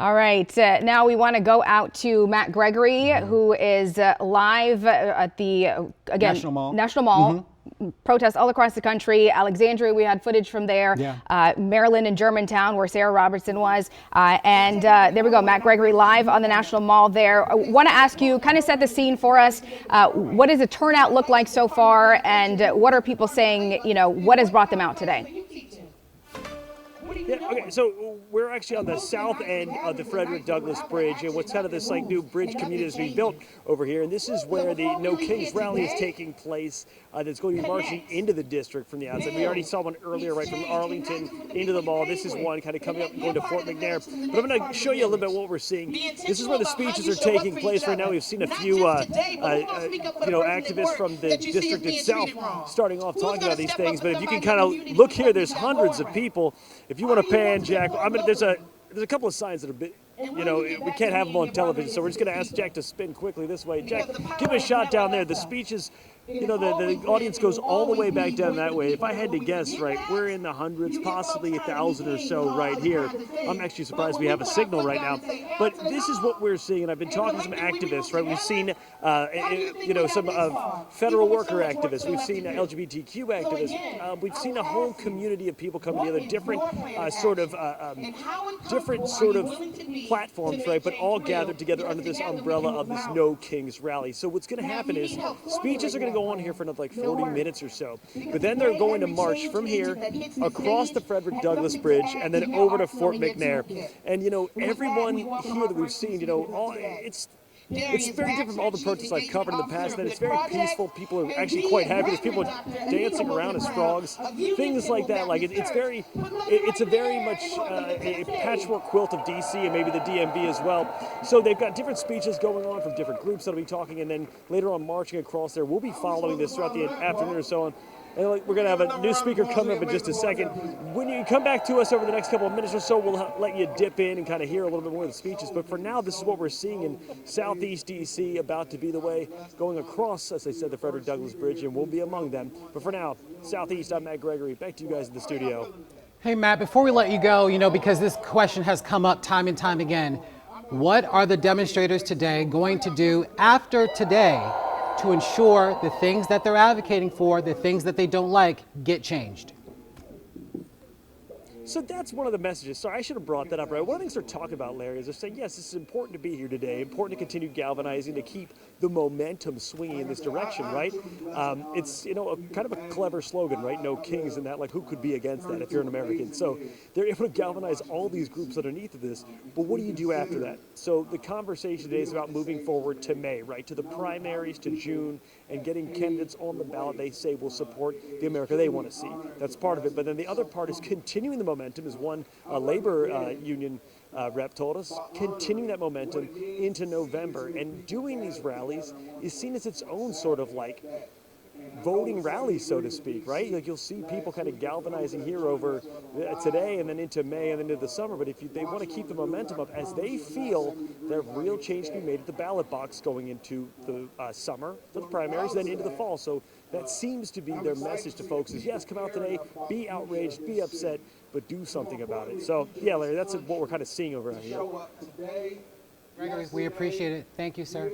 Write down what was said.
All right, now we want to go out to Matt Gregory, who is live at the, again, National Mall. Protests all across the country. Alexandria, we had footage from there. Yeah. Maryland and Germantown, where Sarah Robertson was. And there we go, Matt Gregory live on the National Mall there. I want to ask you, kind of set the scene for us. What does the turnout look like so far? And what are people saying, what has brought them out today? Yeah, okay, so we're actually on the south end of the Frederick Douglass Bridge, and what's kind of this new bridge community that's being built over here, and this is where the No Kings rally is taking place. That's going to be marching into the district from the outside. We already saw one earlier, right from Arlington into the mall. This is one kind of coming up, going to Fort McNair. But I'm going to show you a little bit what we're seeing. This is where the speeches are taking place right now. We've seen a few, activists from the district itself starting off talking about these things. But if you can kind of look here, there's hundreds of people. If you want to pan, Jack, there's a couple of signs that are bit. We can't have them on television, so we're just going to ask Jack to spin quickly this way. Jack, give it a shot down there. The speeches, the audience goes all the way back down that way. If I had to guess, right, we're in the hundreds, possibly 1,000 or so right here. I'm actually surprised we have a signal right now. But this is what we're seeing, and I've been talking to some activists, right? We've seen, some federal worker activists. We've seen LGBTQ activists. We've seen a whole community of people come together, different sort of platforms, right, but all gathered together under this umbrella of this No Kings rally. So what's going to happen is speeches are going to go on here for another 40 minutes or so, but then they're going to march from here across the Frederick Douglass Bridge and then over to Fort McNair. And everyone here that we've seen, it's very different from all the protests I've covered in the past. That it's very peaceful. People are actually quite happy. There's people dancing around as frogs, things like that. It's a very much a patchwork quilt of DC and maybe the DMV as well. So they've got different speeches going on from different groups that'll be talking, and then later on marching across there. We'll be following this throughout the afternoon or so on. And we're going to have a new speaker coming up in just a second. When you come back to us over the next couple of minutes or so, we'll let you dip in and kind of hear a little bit more of the speeches. But for now, this is what we're seeing in Southeast D.C., about to be the way going across, as I said, the Frederick Douglass Bridge, and we'll be among them. But for now, Southeast, I'm Matt Gregory. Back to you guys in the studio. Hey, Matt, before we let you go, because this question has come up time and time again, what are the demonstrators today going to do after today to ensure the things that they're advocating for, the things that they don't like, get changed? So that's one of the messages. Sorry, I should have brought that up, right? One of the things they're talking about, Larry, is they're saying, yes, this is important to be here today, important to continue galvanizing, to keep the momentum swinging in this direction, right? It's, kind of a clever slogan, right? No kings, and that, who could be against that if you're an American? So they're able to galvanize all these groups underneath of this, but what do you do after that? So the conversation today is about moving forward to May, right? To the primaries, to June, and getting candidates on the ballot they say will support the America they want to see. That's part of it. But then the other part is continuing the momentum, as one labor union rep told us, continuing that momentum into November. And doing these rallies is seen as its own sort of voting rally, so to speak, right? You'll see people kind of galvanizing here over today and then into May and then into the summer. But if they want to keep the momentum up, as they feel that real change can be made at the ballot box going into the summer for the primaries, then into the fall. So that seems to be their message to folks is, yes, come out today, be outraged, be upset, but do something about it. So, yeah, Larry, that's what we're kind of seeing over here. Gregory, we appreciate it. Thank you, sir.